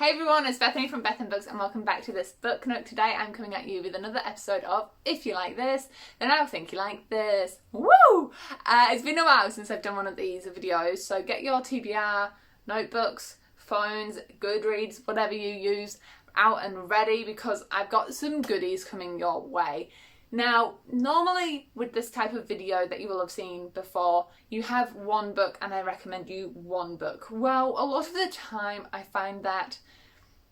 Hey everyone, it's Bethany from Beth and Books and welcome back to this book nook. Today I'm coming at you with another episode of If You Like This, Then I'll Think You Like This. Woo! It's been a while since I've done one of these videos, so get your TBR, notebooks, phones, Goodreads, whatever you use, out and ready because I've got some goodies coming your way. Now, normally with this type of video that you will have seen before, you have one book and I recommend you one book. Well, a lot of the time I find that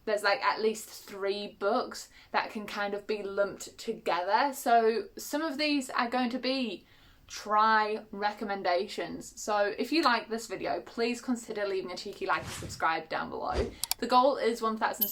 there's like at least 3 books that can kind of be lumped together. So some of these are going to be try recommendations. So if you like this video, please consider leaving a cheeky like and subscribe down below. The goal is 1,000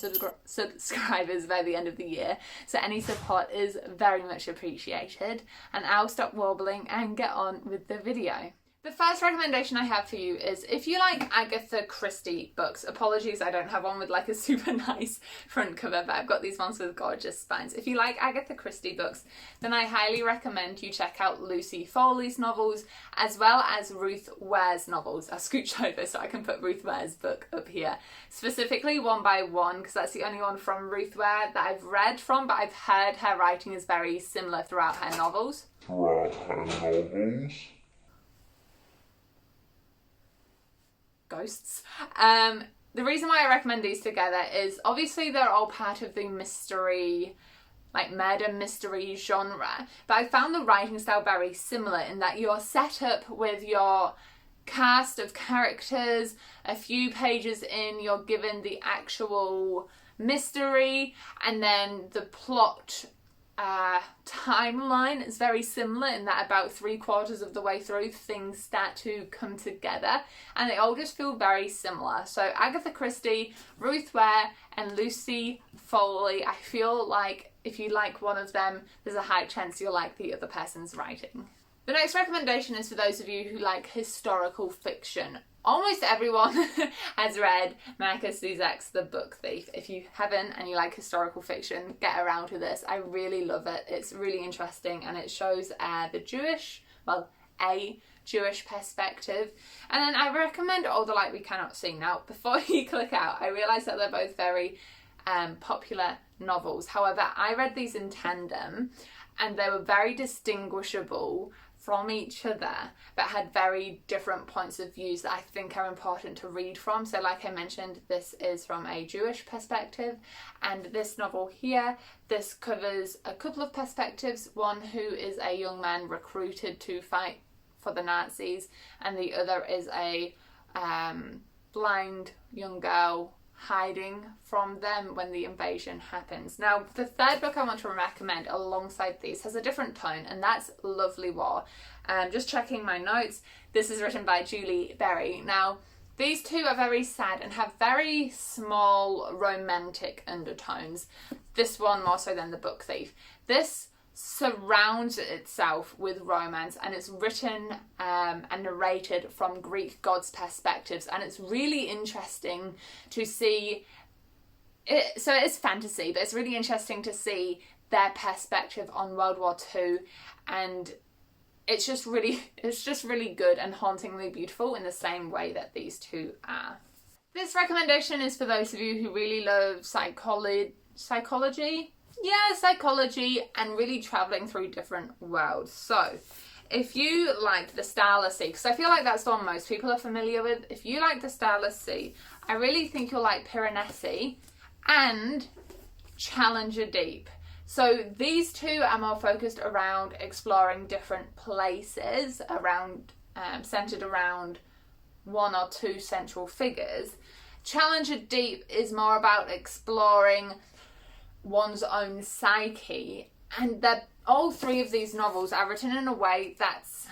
subscribers by the end of the year, so any support is very much appreciated, and I'll stop warbling and get on with the video. The first recommendation I have for you is if you like Agatha Christie books. Apologies, I don't have one with like a super nice front cover, but I've got these ones with gorgeous spines. If you like Agatha Christie books, then I highly recommend you check out Lucy Foley's novels as well as Ruth Ware's novels. I'll scooch over so I can put Ruth Ware's book up here. Specifically One by One, because that's the only one from Ruth Ware that I've read from, but I've heard her writing is very similar throughout her novels. Ghosts. The reason why I recommend these together is obviously they're all part of the mystery, like murder mystery genre, but I found the writing style very similar in that you're set up with your cast of characters. A few pages in, you're given the actual mystery, and then the plot timeline is very similar in that about 3/4 of the way through things start to come together and they all just feel very similar. So Agatha Christie, Ruth Ware and Lucy Foley, I feel like if you like one of them, there's a high chance you'll like the other person's writing. The next recommendation is for those of you who like historical fiction. Almost everyone has read Marcus Zuzak's The Book Thief. If you haven't and you like historical fiction, get around to this. I really love it. It's really interesting and it shows a Jewish perspective. And then I recommend All the Light We Cannot See. Now, before you click out, I realise that they're both very popular novels. However, I read these in tandem and they were very distinguishable from each other, but had very different points of views that I think are important to read from. So like I mentioned, this is from a Jewish perspective, and this novel here, this covers a couple of perspectives. One who is a young man recruited to fight for the Nazis, and the other is a blind young girl hiding from them when the invasion happens. Now, the third book I want to recommend alongside these has a different tone, and that's Lovely War. Just checking my notes, this is written by Julie Berry. Now, these two are very sad and have very small romantic undertones. This one more so than The Book Thief. This surrounds itself with romance, and it's written and narrated from Greek gods' perspectives, and it's really interesting to see it. So it is fantasy, but it's really interesting to see their perspective on World War II, and it's just really good and hauntingly beautiful in the same way that these two are. This recommendation is for those of you who really love psychology and really travelling through different worlds. So if you like The Starless Sea, because I feel like that's the one most people are familiar with, if you like The Starless Sea, I really think you'll like Piranesi and Challenger Deep. So these two are more focused around exploring different places, centred around one or two central figures. Challenger Deep is more about exploring one's own psyche, and all 3 of these novels are written in a way that's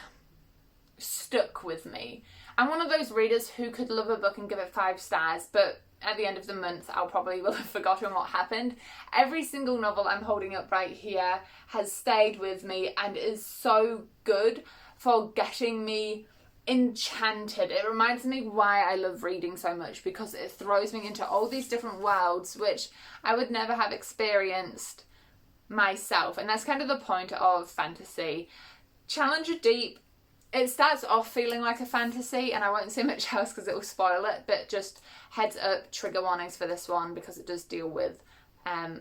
stuck with me. I'm one of those readers who could love a book and give it 5 stars, but at the end of the month I'll probably will have forgotten what happened. Every single novel I'm holding up right here has stayed with me and is so good for getting me enchanted. It reminds me why I love reading so much, because it throws me into all these different worlds which I would never have experienced myself, and that's kind of the point of fantasy. Challenger Deep it starts off feeling like a fantasy, and I won't say much else because it will spoil it, but just heads up, trigger warnings for this one because it does deal with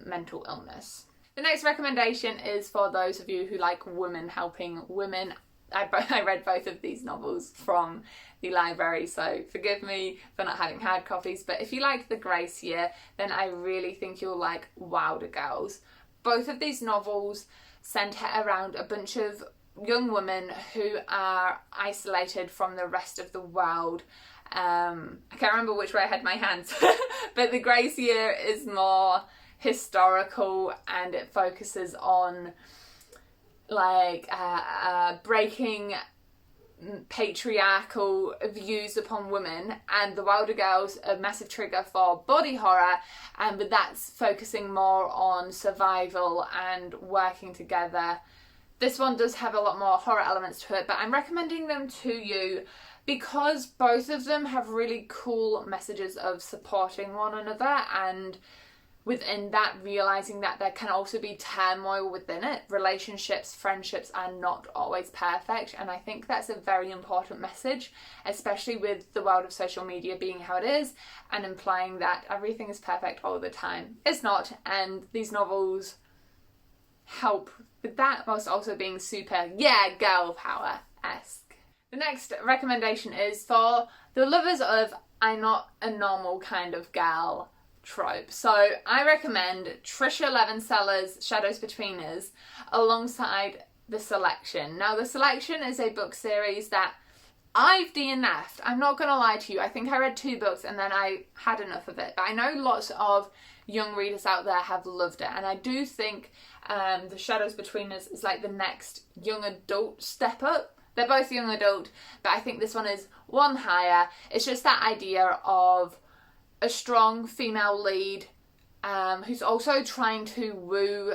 mental illness. The next recommendation is for those of you who like women helping women. I read both of these novels from the library, so forgive me for not having hard copies, but if you like The Grace Year, then I really think you'll like Wilder Girls. Both of these novels centre around a bunch of young women who are isolated from the rest of the world. I can't remember which way I had my hands, but The Grace Year is more historical and it focuses on like breaking patriarchal views upon women, and The Wilder Girls, a massive trigger for body horror, but that's focusing more on survival and working together. This one does have a lot more horror elements to it, but I'm recommending them to you because both of them have really cool messages of supporting one another, and within that, realising that there can also be turmoil within it. Relationships, friendships are not always perfect, and I think that's a very important message, especially with the world of social media being how it is, and implying that everything is perfect all the time. It's not, and these novels help with that, whilst also being super, yeah, girl power-esque. The next recommendation is for the lovers of I'm not a normal kind of gal trope. So I recommend Tricia Levenseller's Shadows Between Us alongside The Selection. Now, The Selection is a book series that I've DNF'd. I'm not going to lie to you. I think I read 2 books and then I had enough of it. But I know lots of young readers out there have loved it. And I do think The Shadows Between Us is like the next young adult step up. They're both young adult, but I think this one is one higher. It's just that idea of a strong female lead who's also trying to woo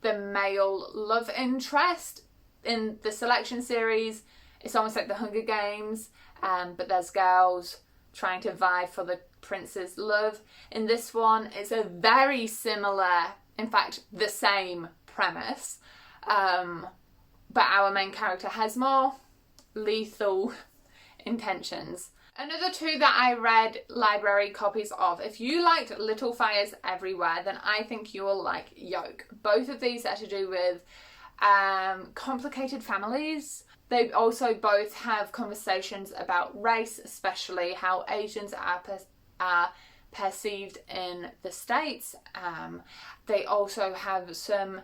the male love interest. In the Selection series, it's almost like the Hunger Games, but there's girls trying to vie for the prince's love. In this one, it's a very similar, in fact, the same premise, but our main character has more lethal intentions. Another 2 that I read library copies of, if you liked Little Fires Everywhere, then I think you will like Yoke. Both of these are to do with complicated families. They also both have conversations about race, especially how Asians are perceived in the States. They also have some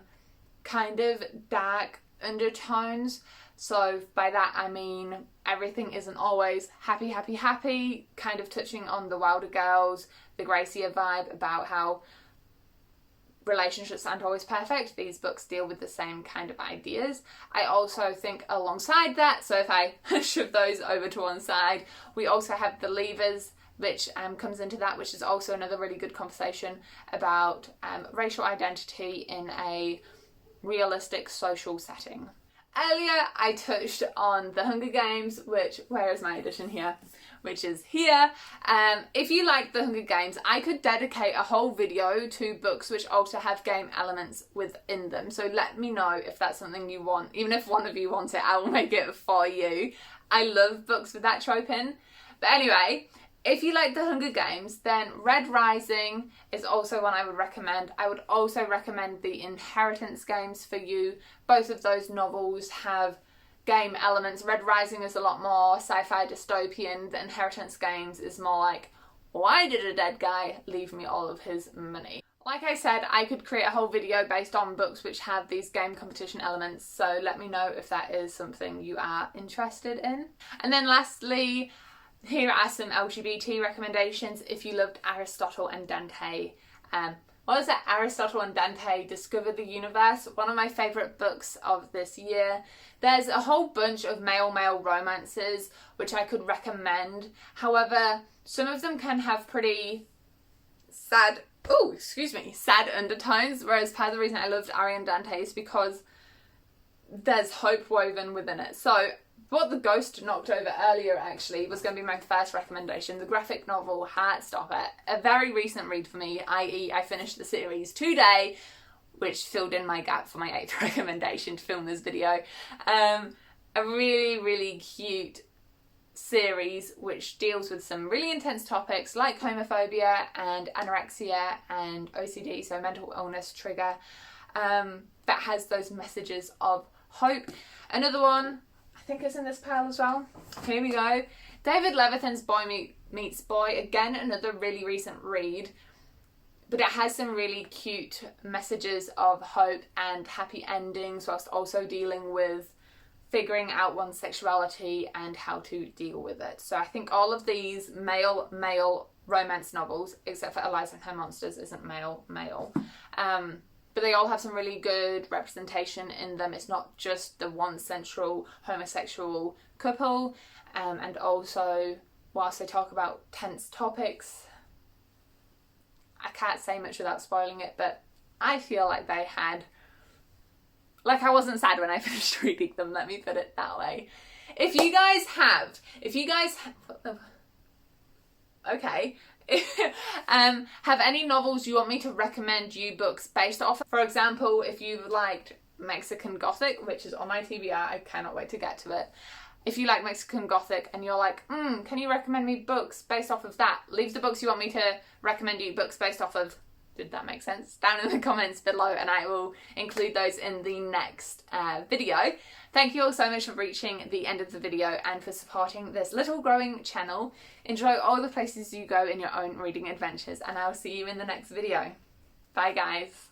kind of dark undertones. So by that I mean everything isn't always happy, happy, happy, kind of touching on the Wilder Girls, the Grace Year vibe about how relationships aren't always perfect. These books deal with the same kind of ideas. I also think alongside that, so if I shove those over to one side, we also have The Leavers, which comes into that, which is also another really good conversation about racial identity in a realistic social setting. Earlier, I touched on The Hunger Games, which, where is my edition here? Which is here. If you like The Hunger Games, I could dedicate a whole video to books which also have game elements within them. So let me know if that's something you want. Even if one of you wants it, I will make it for you. I love books with that trope in. But anyway, if you like The Hunger Games, then Red Rising is also one I would recommend. I would also recommend the Inheritance games for you. Both of those novels have game elements. Red Rising is a lot more sci-fi dystopian. The Inheritance games is more like, why did a dead guy leave me all of his money? Like I said, I could create a whole video based on books which have these game competition elements, so let me know if that is something you are interested in. And then lastly, here are some LGBT recommendations if you loved Aristotle and Dante. What was it? Aristotle and Dante Discover the Universe, one of my favourite books of this year. There's a whole bunch of male-male romances which I could recommend. However, some of them can have pretty sad undertones, whereas part of the reason I loved Ari and Dante is because there's hope woven within it. So what the Ghost knocked over earlier actually was going to be my first recommendation, the graphic novel Heartstopper, a very recent read for me, i.e. I finished the series today, which filled in my gap for my 8th recommendation to film this video. a really, really cute series which deals with some really intense topics like homophobia and anorexia and OCD, so mental illness trigger, that has those messages of hope. Another one, I think is in this pile as well. Here we go. David Levithan's Boy Meets Boy. Again, another really recent read, but it has some really cute messages of hope and happy endings, whilst also dealing with figuring out one's sexuality and how to deal with it. So I think all of these male romance novels, except for Eliza and Her Monsters isn't male, but they all have some really good representation in them. It's not just the one central homosexual couple, and also whilst they talk about tense topics, I can't say much without spoiling it, but I feel like they had, like, I wasn't sad when I finished reading them, let me put it that way. If you guys have any novels you want me to recommend you books based off, for example, if you liked Mexican Gothic, which is on my TBR, I cannot wait to get to it. If you like Mexican Gothic and you're like, can you recommend me books based off of that? Leave the books you want me to recommend you books based off of. Did that make sense? Down in the comments below, and I will include those in the next video. Thank you all so much for reaching the end of the video and for supporting this little growing channel. Enjoy all the places you go in your own reading adventures, and I'll see you in the next video. Bye guys.